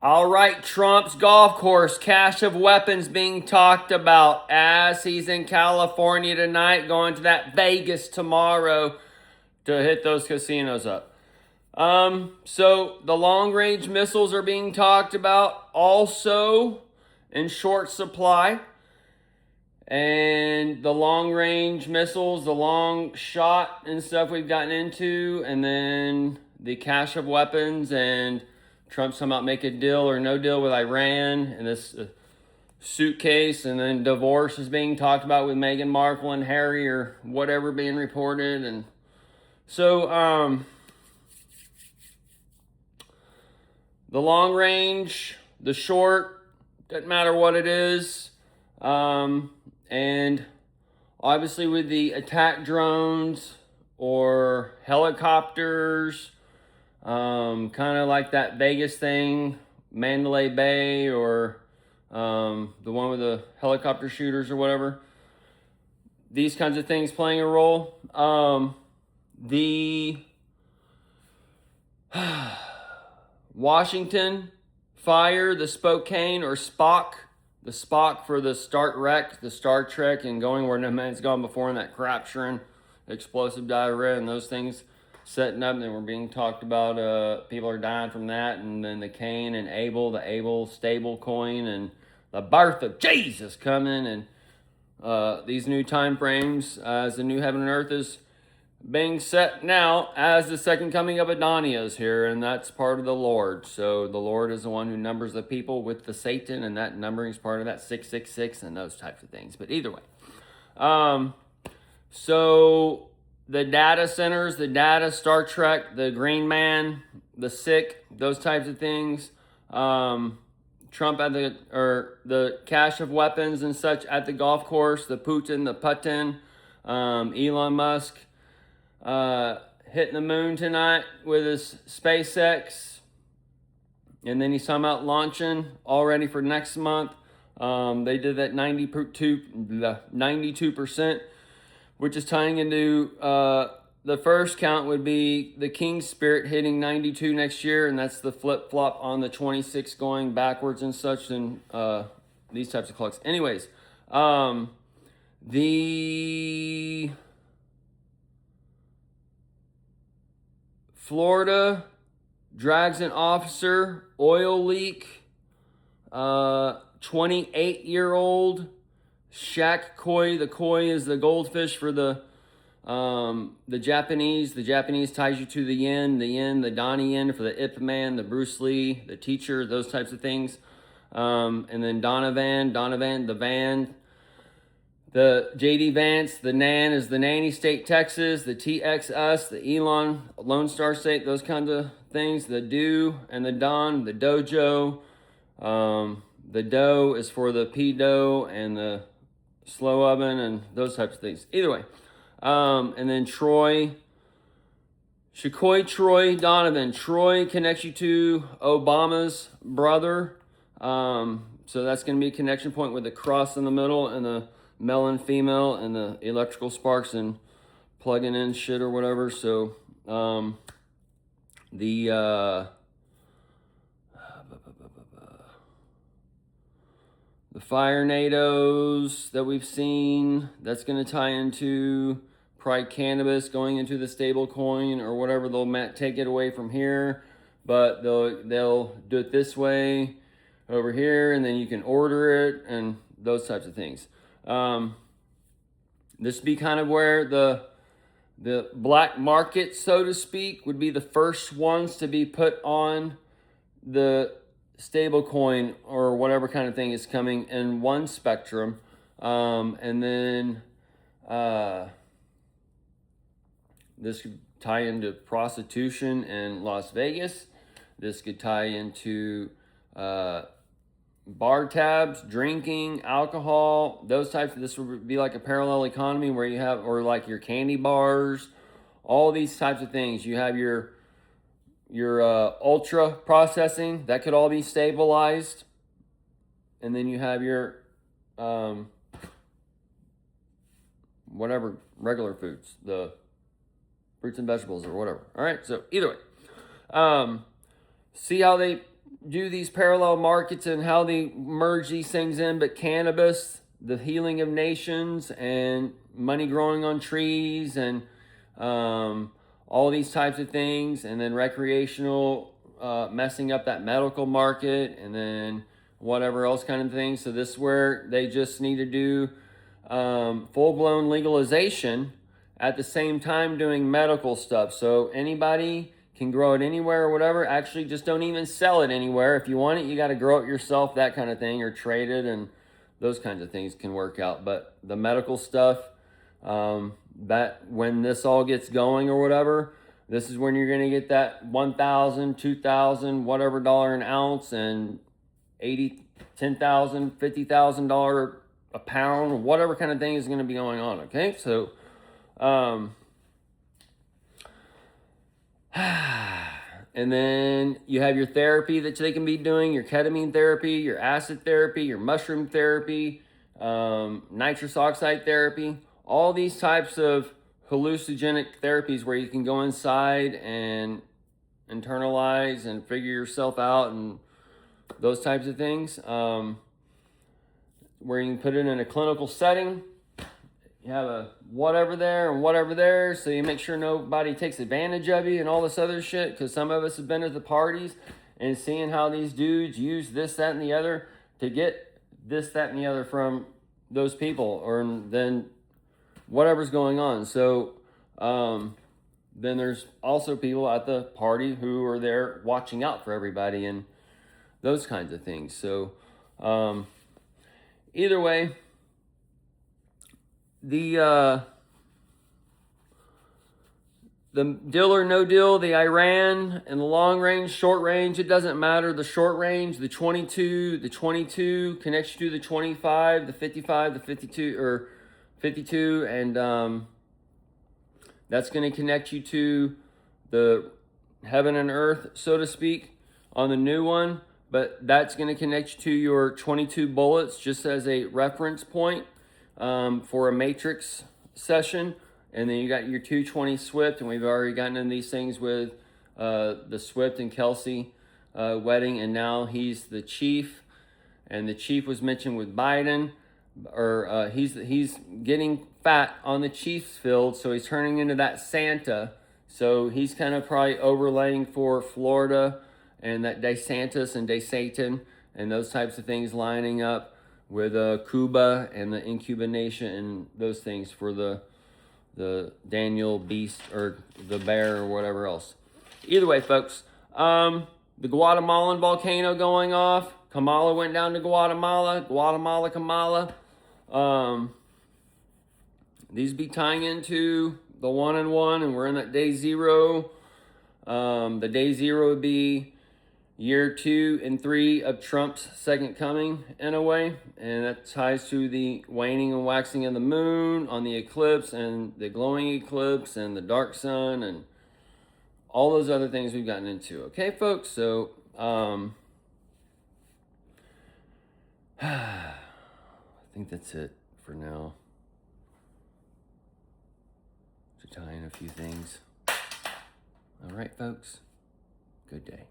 All right, Trump's golf course, cache of weapons being talked about as he's in California tonight, going to that Vegas tomorrow to hit those casinos up. So the long range missiles are being talked about also in short supply. And the long range missiles, the long shot and stuff we've gotten into, and then the cache of weapons, and Trump's talking about make a deal or no deal with Iran, and this suitcase, and then divorce is being talked about with Meghan Markle and Harry or whatever being reported. And so the long range, the short, doesn't matter what it is. And obviously with the attack drones or helicopters, kind of like that Vegas thing, Mandalay Bay, or the one with the helicopter shooters or whatever. These kinds of things playing a role. The Washington fire, the Spokane or Spock, the Spock for the Star Trek, the Star Trek, and going where no man's gone before, in that crapturing, explosive diarrhea, and those things setting up, and then we're being talked about. People are dying from that, and then the Cain and Abel, the Abel stable coin, and the birth of Jesus coming, and these new time frames as the new heaven and earth is being set now as the second coming of Adonai is here, and that's part of the Lord. So the Lord is the one who numbers the people with the Satan, and that numbering is part of that 666 and those types of things. But either way, so the data centers, the data, Star Trek, the Green Man, the sick, those types of things. Trump at the cache of weapons and such at the golf course, the Putin, the Putin, Elon Musk. Hitting the moon tonight with his SpaceX, and then he's talking about launching already for next month. They did that 92%, which is tying into the first count would be the King Spirit hitting 92 next year, and that's the flip flop on the 26 going backwards and such, and these types of clocks. Anyways, the Florida drags an officer, oil leak, 28-year-old Shaq Koi. The koi is the goldfish for the Japanese. The Japanese ties you to the yen, the Donnie yen for the Ip Man, the Bruce Lee, the teacher, those types of things. And then Donovan, the van. The JD Vance, the NAN is the Nanny State, Texas. The TXS, the Elon, Lone Star State, those kinds of things. The Do and the Don, the Dojo. The Dough is for the P-Dough and the slow oven and those types of things. Either way. And then Troy, Shakoi Troy Donovan. Troy connects you to Obama's brother. So that's going to be a connection point with the cross in the middle and the male and female and the electrical sparks and plugging in shit or whatever. So the fire NATOs that we've seen, that's going to tie into probably cannabis going into the stable coin or whatever. They'll take it away from here, but they'll do it this way over here, and then you can order it and those types of things. This would be kind of where the black market, so to speak, would be the first ones to be put on the stable coin or whatever kind of thing is coming in one spectrum. And then this could tie into prostitution in Las Vegas. This could tie into bar tabs, drinking, alcohol, those types of, this would be like a parallel economy where you have, or like your candy bars, all these types of things. You have your ultra processing, that could all be stabilized. And then you have your whatever regular foods, the fruits and vegetables or whatever. All right, so either way, see how they do these parallel markets and how they merge these things in, but cannabis, the healing of nations, and money growing on trees, and all these types of things, and then recreational, messing up that medical market, and then whatever else kind of thing. So this is where they just need to do full-blown legalization at the same time doing medical stuff. So anybody can grow it anywhere or whatever. Actually, just don't even sell it anywhere. If you want it, you got to grow it yourself, that kind of thing, or trade it, and those kinds of things can work out. But the medical stuff, that when this all gets going or whatever, this is when you're going to get that $1,000, $2,000, whatever dollar an ounce, and $80,000, $10,000, $50,000 a pound, whatever kind of thing is going to be going on. Okay, so and then you have your therapy that they can be doing, your ketamine therapy, your acid therapy, your mushroom therapy, nitrous oxide therapy, all these types of hallucinogenic therapies where you can go inside and internalize and figure yourself out, and those types of things, where you can put it in a clinical setting. You have a whatever there and whatever there, so you make sure nobody takes advantage of you and all this other shit, because some of us have been at the parties and seeing how these dudes use this, that, and the other to get this, that, and the other from those people, or then whatever's going on. So then there's also people at the party who are there watching out for everybody and those kinds of things. So either way, the deal or no deal, the Iran and the long range, short range, it doesn't matter. The short range, the 22 connects you to the 25, the 55, the 52, or 52, and that's going to connect you to the heaven and earth, so to speak, on the new one. But that's going to connect you to your 22 bullets, just as a reference point for a matrix session. And then you got your 220 Swift, and we've already gotten into these things with the Swift and Kelsey wedding, and now he's the chief, and the chief was mentioned with Biden, or he's getting fat on the Chiefs field, so he's turning into that Santa. So he's kind of probably overlaying for Florida and that DeSantis and DeSatan and those types of things, lining up with Cuba and the Incuba Nation and those things for the Daniel beast or the bear or whatever else. Either way, folks, the Guatemalan volcano going off. Kamala went down to Guatemala. Kamala. These be tying into the 1 and 1, and we're in that day 0. The day 0 would be year 2 and 3 of Trump's second coming, in a way, and that ties to the waning and waxing of the moon on the eclipse, and the glowing eclipse, and the dark sun, and all those other things we've gotten into. Okay, folks, so I think that's it for now. To tie in a few things. All right, folks, good day.